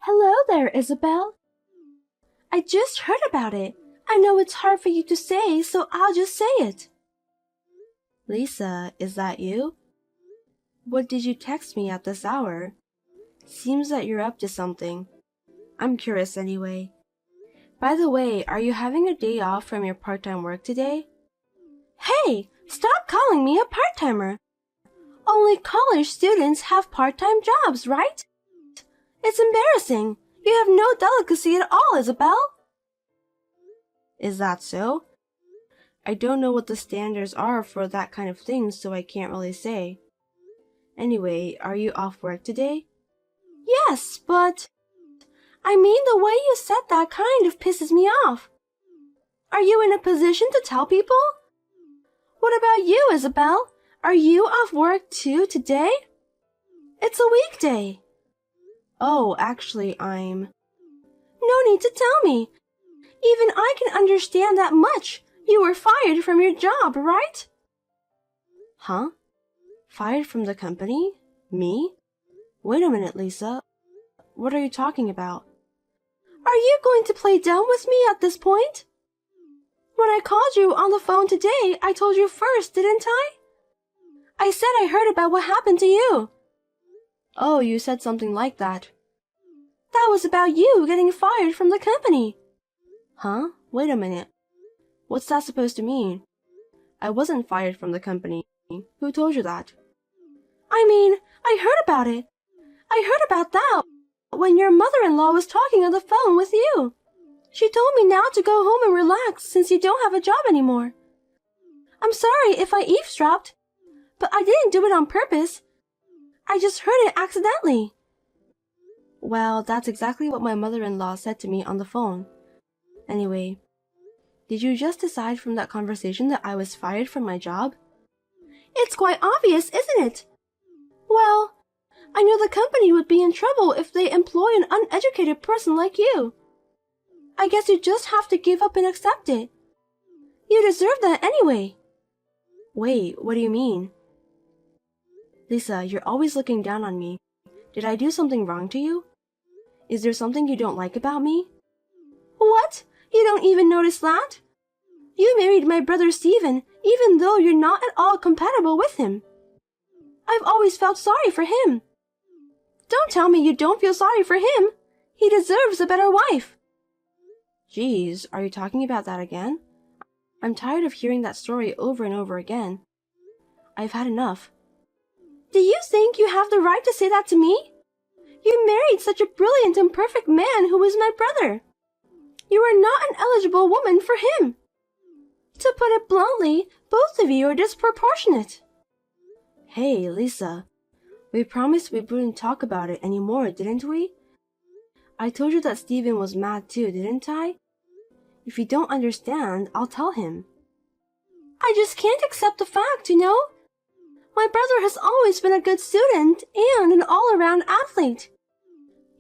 Hello there, Isabel. I just heard about it. I know it's hard for you to say, so I'll just say it. Lisa, is that you? What did you text me at this hour? Seems that you're up to something. I'm curious anyway. By the way, are you having a day off from your part-time work today? Hey, stop calling me a part-timer. Only college students have part-time jobs, right? It's embarrassing. You have no delicacy at all, Isabel. Is that so? I don't know what the standards are for that kind of thing, so I can't really say. Anyway, are you off work today? Yes, but... I mean, the way you said that kind of pisses me off. Are you in a position to tell people? What about you, Isabel? Are you off work too today? It's a weekday. Oh, actually, I'm... No need to tell me. Even I can understand that much. You were fired from your job, right? Huh? Fired from the company? Me? Wait a minute, Lisa. What are you talking about? Are you going to play dumb with me at this point? When I called you on the phone today, I told you first, didn't I? I said I heard about what happened to you. Oh, you said something like that. That was about you getting fired from the company. Huh? Wait a minute. What's that supposed to mean? I wasn't fired from the company. Who told you that? I mean, I heard about it. I heard about that when your mother-in-law was talking on the phone with you. She told me now to go home and relax since you don't have a job anymore. I'm sorry if I eavesdropped, but I didn't do it on purpose. I just heard it accidentally. Well, that's exactly what my mother-in-law said to me on the phone. Anyway, did you just decide from that conversation that I was fired from my job? It's quite obvious, isn't it? Well, I knew the company would be in trouble if they employ an uneducated person like you. I guess you just have to give up and accept it. You deserve that anyway. Wait, what do you mean? Lisa, you're always looking down on me. Did I do something wrong to you? Is there something you don't like about me? What? You don't even notice that? You married my brother Stephen, even though you're not at all compatible with him. I've always felt sorry for him. Don't tell me you don't feel sorry for him. He deserves a better wife. Geez, are you talking about that again? I'm tired of hearing that story over and over again. I've had enough. Do you think you have the right to say that to me? You married such a brilliant and perfect man who is my brother. You are not an eligible woman for him. To put it bluntly, both of you are disproportionate. Hey, Lisa. We promised we wouldn't talk about it anymore, didn't we? I told you that Stephen was mad too, didn't I? If you don't understand, I'll tell him. I just can't accept the fact, you know? My brother has always been a good student and an all-around athlete.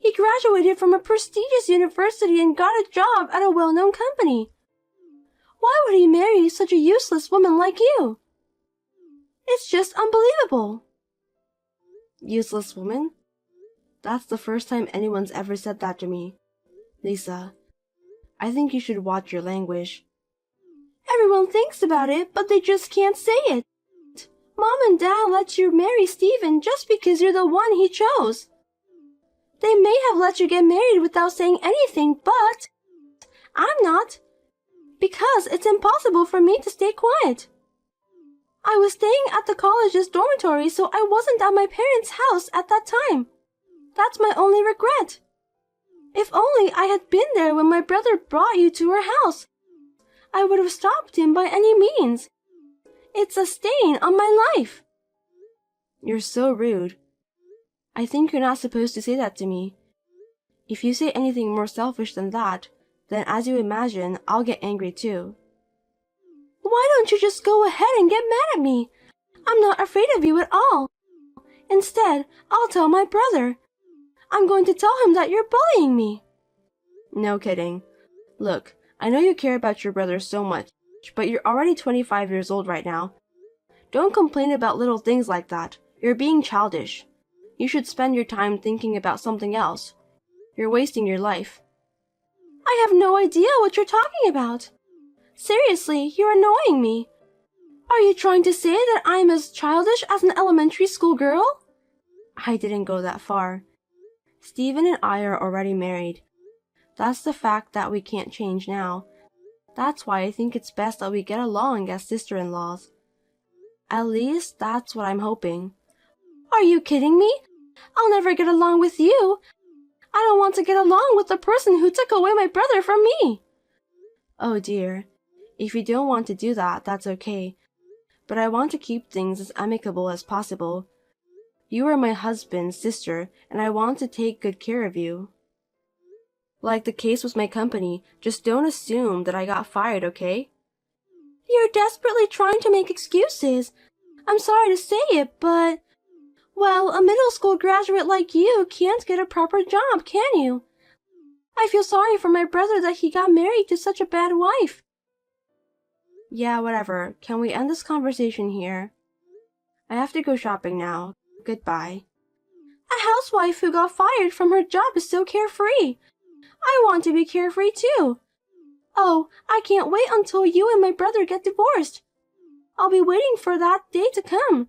He graduated from a prestigious university and got a job at a well-known company. Why would he marry such a useless woman like you? It's just unbelievable. Useless woman? That's the first time anyone's ever said that to me. Lisa, I think you should watch your language. Everyone thinks about it, but they just can't say it. Mom and Dad let you marry Stephen just because you're the one he chose. They may have let you get married without saying anything, but I'm not. Because it's impossible for me to stay quiet. I was staying at the college's dormitory, so I wasn't at my parents' house at that time. That's my only regret. If only I had been there when my brother brought you to our house. I would have stopped him by any means. It's a stain on my life. You're so rude. I think you're not supposed to say that to me. If you say anything more selfish than that, then as you imagine, I'll get angry too. Why don't you just go ahead and get mad at me? I'm not afraid of you at all. Instead, I'll tell my brother. I'm going to tell him that you're bullying me. No kidding. Look, I know you care about your brother so much, but you're already 25 years old right now. Don't complain about little things like that. You're being childish. You should spend your time thinking about something else. You're wasting your life. I have no idea what you're talking about. Seriously, you're annoying me. Are you trying to say that I'm as childish as an elementary school girl? I didn't go that far. Stephen and I are already married. That's the fact that we can't change now. That's why I think it's best that we get along as sister-in-laws. At least, that's what I'm hoping. Are you kidding me? I'll never get along with you. I don't want to get along with the person who took away my brother from me. Oh dear. If you don't want to do that, that's okay. But I want to keep things as amicable as possible. You are my husband's sister, and I want to take good care of you. Like the case with my company, just don't assume that I got fired, okay? You're desperately trying to make excuses. I'm sorry to say it, but... Well, a middle school graduate like you can't get a proper job, can you? I feel sorry for my brother that he got married to such a bad wife. Yeah, whatever. Can we end this conversation here? I have to go shopping now. Goodbye. A housewife who got fired from her job is so carefree. I want to be carefree too. Oh, I can't wait until you and my brother get divorced. I'll be waiting for that day to come.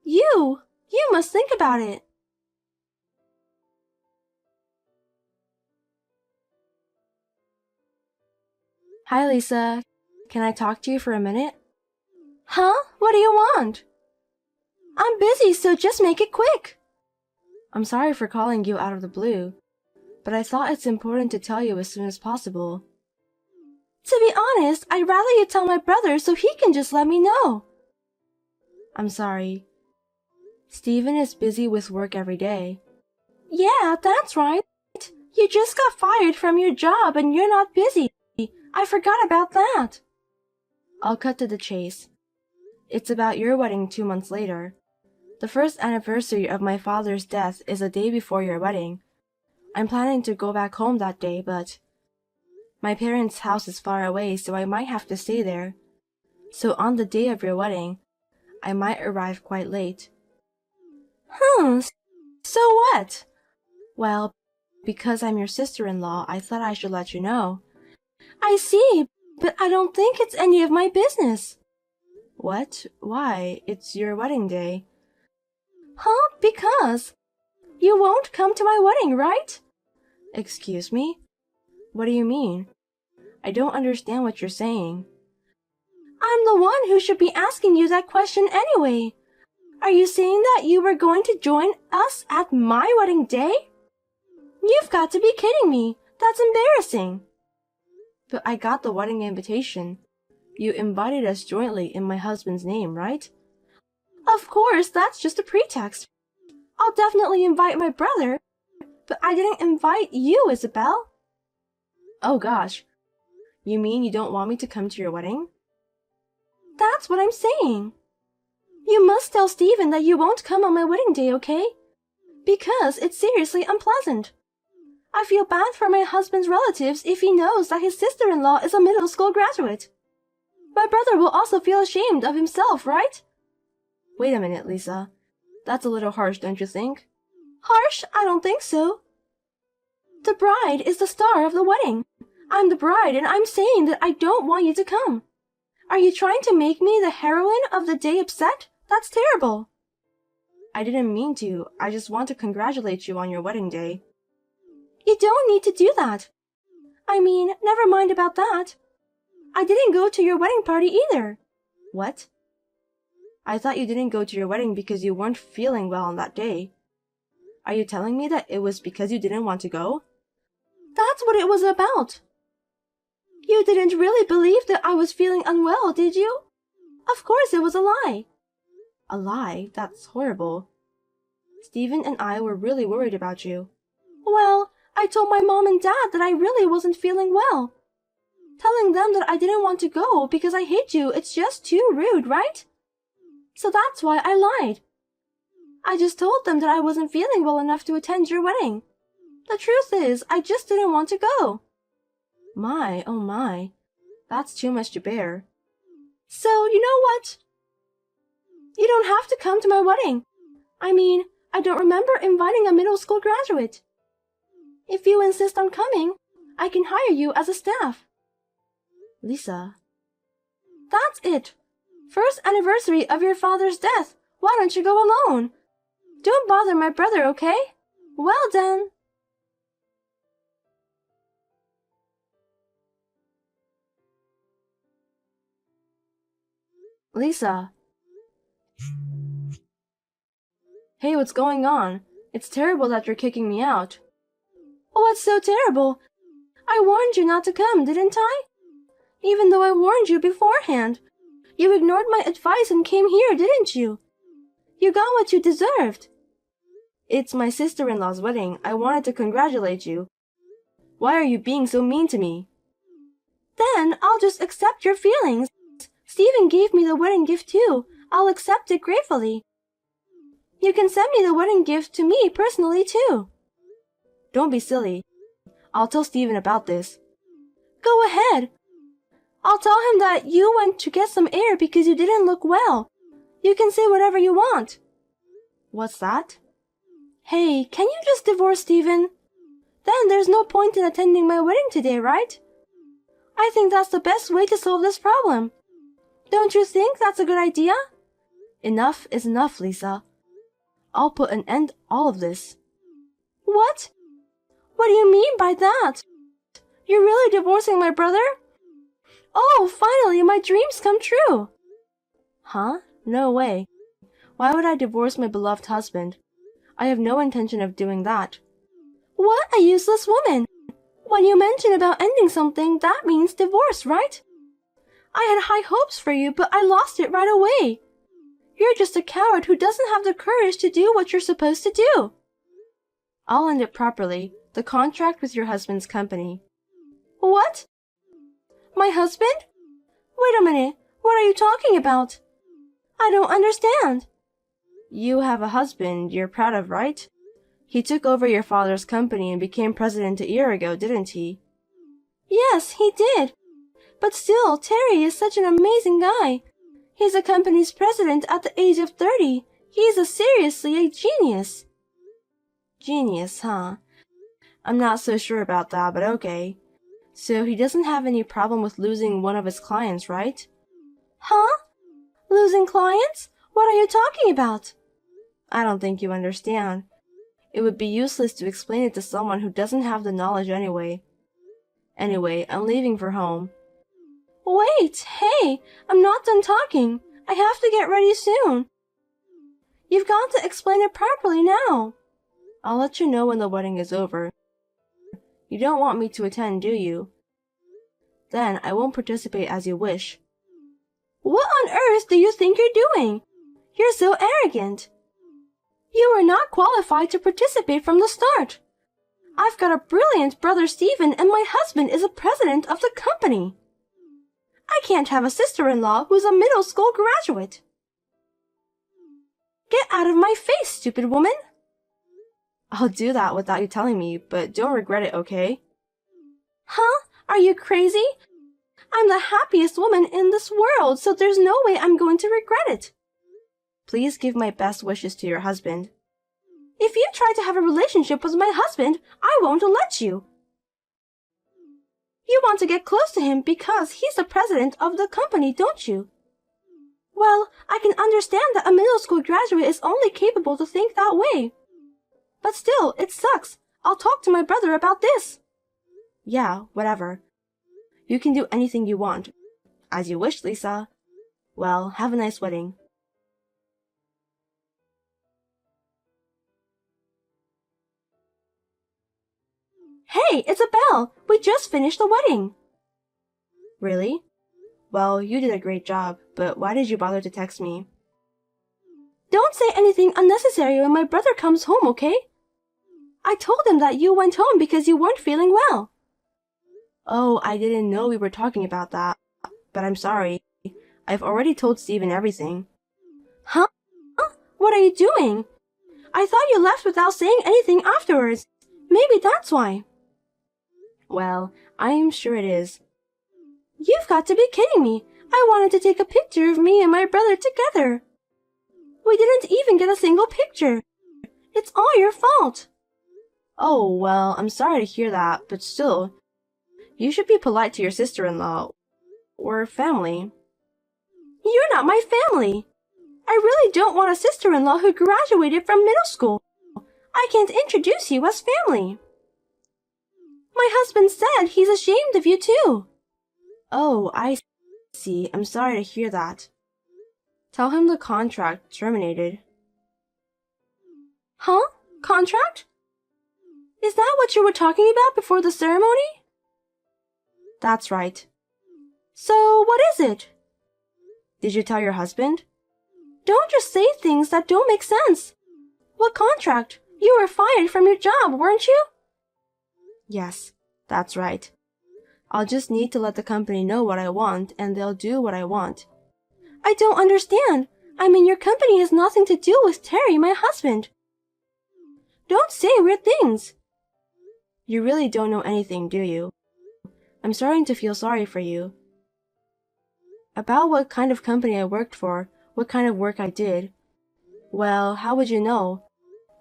You must think about it. Hi, Lisa. Can I talk to you for a minute? Huh? What do you want? I'm busy, so just make it quick. I'm sorry for calling you out of the blue, but I thought it's important to tell you as soon as possible. To be honest, I'd rather you tell my brother so he can just let me know. I'm sorry. Stephen is busy with work every day. Yeah, that's right. You just got fired from your job and you're not busy. I forgot about that. I'll cut to the chase. It's about your wedding 2 months later. The first anniversary of my father's death is the day before your wedding. I'm planning to go back home that day, but my parents' house is far away, so I might have to stay there. So on the day of your wedding, I might arrive quite late. So what? Well, because I'm your sister-in-law, I thought I should let you know. I see, but I don't think it's any of my business. What? Why? It's your wedding day. Huh? Because? You won't come to my wedding, right? Excuse me? What do you mean? I don't understand what you're saying. I'm the one who should be asking you that question anyway. Are you saying that you were going to join us at my wedding day? You've got to be kidding me. That's embarrassing. But I got the wedding invitation. You invited us jointly in my husband's name, right? Of course, that's just a pretext. I'll definitely invite my brother, but I didn't invite you, Isabel. Oh gosh. You mean you don't want me to come to your wedding? That's what I'm saying. You must tell Stephen that you won't come on my wedding day, okay? Because it's seriously unpleasant. I feel bad for my husband's relatives if he knows that his sister-in-law is a middle school graduate. My brother will also feel ashamed of himself, right? Wait a minute, Lisa. That's a little harsh, don't you think? Harsh? I don't think so. The bride is the star of the wedding. I'm the bride, and I'm saying that I don't want you to come. Are you trying to make me the heroine of the day upset? That's terrible. I didn't mean to. I just want to congratulate you on your wedding day. You don't need to do that. I mean, never mind about that. I didn't go to your wedding party either. What? I thought you didn't go to your wedding because you weren't feeling well on that day. Are you telling me that it was because you didn't want to go? That's what it was about. You didn't really believe that I was feeling unwell, did you? Of course it was a lie. A lie? That's horrible. Stephen and I were really worried about you. Well, I told my mom and dad that I really wasn't feeling well. Telling them that I didn't want to go because I hate you, it's just too rude, right? So that's why I lied. I just told them that I wasn't feeling well enough to attend your wedding. The truth is, I just didn't want to go. My, oh my. That's too much to bear. So, you know what? You don't have to come to my wedding. I mean, I don't remember inviting a middle school graduate. If you insist on coming, I can hire you as a staff. Lisa. That's it. First anniversary of your father's death. Why don't you go alone? Don't bother my brother, okay? Well then. Lisa. Hey, what's going on? It's terrible that you're kicking me out. What's so terrible? I warned you not to come, didn't I? Even though I warned you beforehand. You ignored my advice and came here, didn't you? You got what you deserved. It's my sister-in-law's wedding. I wanted to congratulate you. Why are you being so mean to me? Then I'll just accept your feelings. Stephen gave me the wedding gift too. I'll accept it gratefully. You can send me the wedding gift to me personally too. Don't be silly. I'll tell Stephen about this. Go ahead. I'll tell him that you went to get some air because you didn't look well. You can say whatever you want. What's that? Hey, can you just divorce Stephen? Then there's no point in attending my wedding today, right? I think that's the best way to solve this problem. Don't you think that's a good idea? Enough is enough, Lisa. I'll put an end to all of this. What? What do you mean by that? You're really divorcing my brother? Oh, finally, my dreams come true. Huh? No way. Why would I divorce my beloved husband? I have no intention of doing that. What a useless woman! When you mention about ending something, that means divorce, right? I had high hopes for you, but I lost it right away. You're just a coward who doesn't have the courage to do what you're supposed to do. I'll end it properly. The contract with your husband's company. What? My husband? Wait a minute. What are you talking about? I don't understand. You have a husband you're proud of, right? He took over your father's company and became president a year ago, didn't he? Yes, he did. But still, Terry is such an amazing guy. He's the company's president at the age of 30. He's seriously a genius. Genius, huh? I'm not so sure about that, but okay. So he doesn't have any problem with losing one of his clients, right? Huh? Losing clients? What are you talking about? I don't think you understand. It would be useless to explain it to someone who doesn't have the knowledge anyway. Anyway, I'm leaving for home. Wait, hey, I'm not done talking. I have to get ready soon. You've got to explain it properly now. I'll let you know when the wedding is over. You don't want me to attend, do you? Then I won't participate as you wish. What on earth do you think you're doing? You're so arrogant. You were not qualified to participate from the start. I've got a brilliant brother Stephen and my husband is a president of the company. I can't have a sister-in-law who's a middle school graduate. Get out of my face, stupid woman. I'll do that without you telling me, but don't regret it, okay? Huh? Are you crazy? I'm the happiest woman in this world, so there's no way I'm going to regret it. Please give my best wishes to your husband. If you try to have a relationship with my husband, I won't let you. You want to get close to him because he's the president of the company, don't you? Well, I can understand that a middle school graduate is only capable to think that way. But still, it sucks. I'll talk to my brother about this. Yeah, whatever. You can do anything you want. As you wish, Lisa. Well, have a nice wedding. Hey, Isabel! We just finished the wedding. Really? Well, you did a great job, but why did you bother to text me? Don't say anything unnecessary when my brother comes home, okay? I told him that you went home because you weren't feeling well. Oh, I didn't know we were talking about that. But I'm sorry. I've already told Stephen everything. Huh? What are you doing? I thought you left without saying anything afterwards. Maybe that's why. Well, I am sure it is. You've got to be kidding me. I wanted to take a picture of me and my brother together. We didn't even get a single picture. It's all your fault. Oh, well, I'm sorry to hear that, but still, you should be polite to your sister-in-law. Or family. You're not my family. I really don't want a sister-in-law who graduated from middle school. I can't introduce you as family. My husband said he's ashamed of you too. Oh, I see. I'm sorry to hear that. Tell him the contract terminated. Huh? Contract? Is that what you were talking about before the ceremony? That's right. So, what is it? Did you tell your husband? Don't just say things that don't make sense. What contract? You were fired from your job, weren't you? Yes, that's right. I'll just need to let the company know what I want, and they'll do what I want. I don't understand. I mean, your company has nothing to do with Terry, my husband. Don't say weird things. You really don't know anything, do you? I'm starting to feel sorry for you. About what kind of company I worked for, what kind of work I did. Well, how would you know?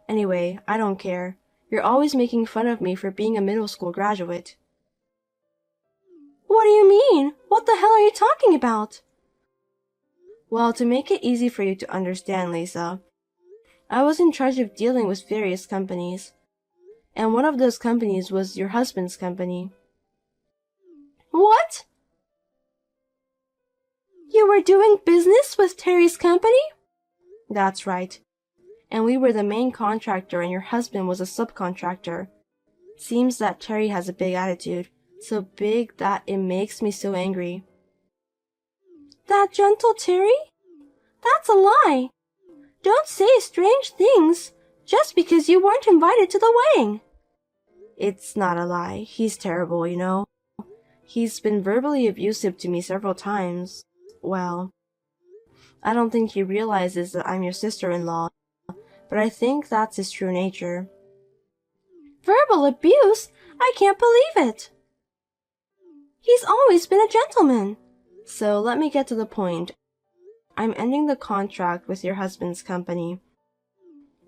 Anyway, I don't care. You're always making fun of me for being a middle school graduate. What do you mean? What the hell are you talking about? Well, to make it easy for you to understand, Lisa, I was in charge of dealing with various companies. And one of those companies was your husband's company. What? You were doing business with Terry's company? That's right. And we were the main contractor and your husband was a subcontractor. Seems that Terry has a big attitude, so big that it makes me so angry. That gentle Terry? That's a lie. Don't say strange things just because you weren't invited to the wedding. It's not a lie. He's terrible, you know. He's been verbally abusive to me several times. Well, I don't think he realizes that I'm your sister-in-law, but I think that's his true nature. Verbal abuse? I can't believe it. He's always been a gentleman. So let me get to the point. I'm ending the contract with your husband's company.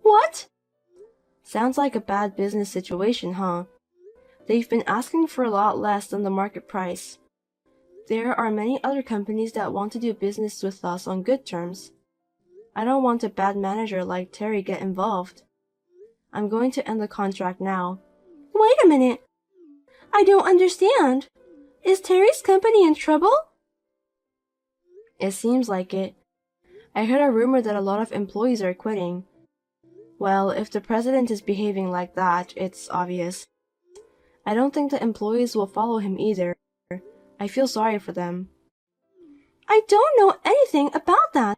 What? Sounds like a bad business situation, huh? They've been asking for a lot less than the market price. There are many other companies that want to do business with us on good terms. I don't want a bad manager like Terry get involved. I'm going to end the contract now. Wait a minute. I don't understand. Is Terry's company in trouble? It seems like it. I heard a rumor that a lot of employees are quitting. Well, if the president is behaving like that, it's obvious. I don't think the employees will follow him either. I feel sorry for them. I don't know anything about that.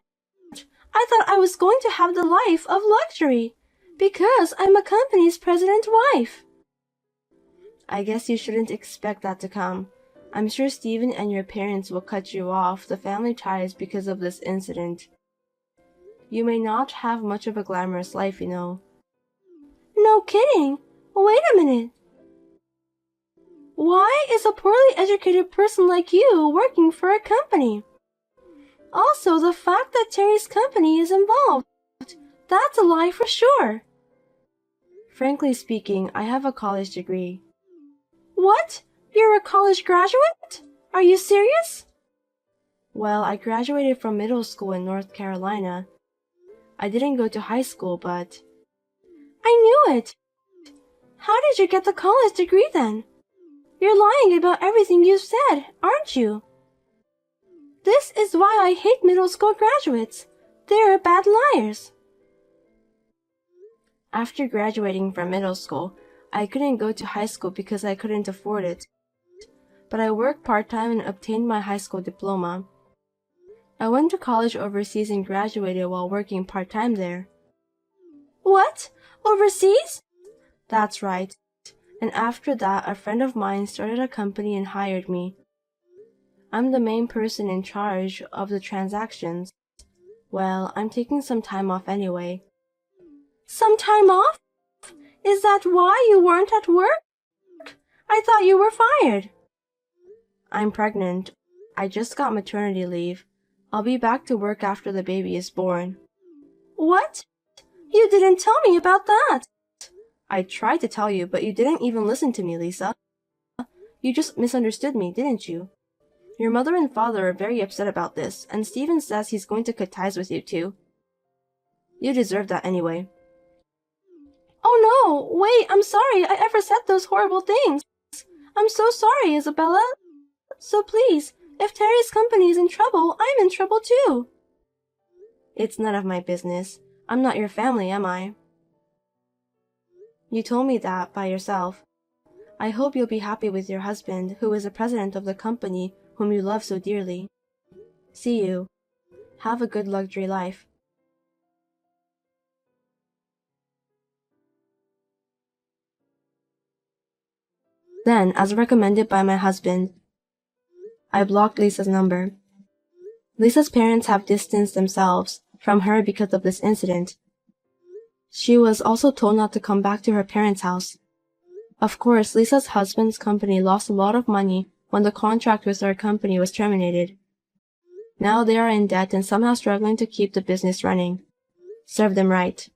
I thought I was going to have the life of luxury, because I'm a company's president's wife. I guess you shouldn't expect that to come. I'm sure Stephen and your parents will cut you off the family ties because of this incident. You may not have much of a glamorous life, you know. No kidding. Wait a minute. Why is a poorly educated person like you working for a company? Also, the fact that Terry's company is involved, that's a lie for sure. Frankly speaking, I have a college degree. What? You're a college graduate? Are you serious? Well, I graduated from middle school in North Carolina. I didn't go to high school, but... I knew it. How did you get the college degree then? You're lying about everything you've said, aren't you? This is why I hate middle school graduates. They're bad liars. After graduating from middle school, I couldn't go to high school because I couldn't afford it. But I worked part-time and obtained my high school diploma. I went to college overseas and graduated while working part-time there. What? Overseas? That's right. And after that, a friend of mine started a company and hired me. I'm the main person in charge of the transactions. Well, I'm taking some time off anyway. Some time off? Is that why you weren't at work? I thought you were fired. I'm pregnant. I just got maternity leave. I'll be back to work after the baby is born. What? You didn't tell me about that. I tried to tell you, but you didn't even listen to me, Lisa. You just misunderstood me, didn't you? Your mother and father are very upset about this, and Steven says he's going to cut ties with you too. You deserve that anyway. Oh no! Wait, I'm sorry I ever said those horrible things. I'm so sorry, Isabella. So please, if Terry's company is in trouble, I'm in trouble too. It's none of my business. I'm not your family, am I? You told me that by yourself. I hope you'll be happy with your husband, who is the president of the company whom you love so dearly. See you. Have a good luxury life. Then, as recommended by my husband, I blocked Lisa's number. Lisa's parents have distanced themselves from her because of this incident. She was also told not to come back to her parents' house. Of course, Lisa's husband's company lost a lot of money when the contract with our company was terminated. Now they are in debt and somehow struggling to keep the business running. Serve them right.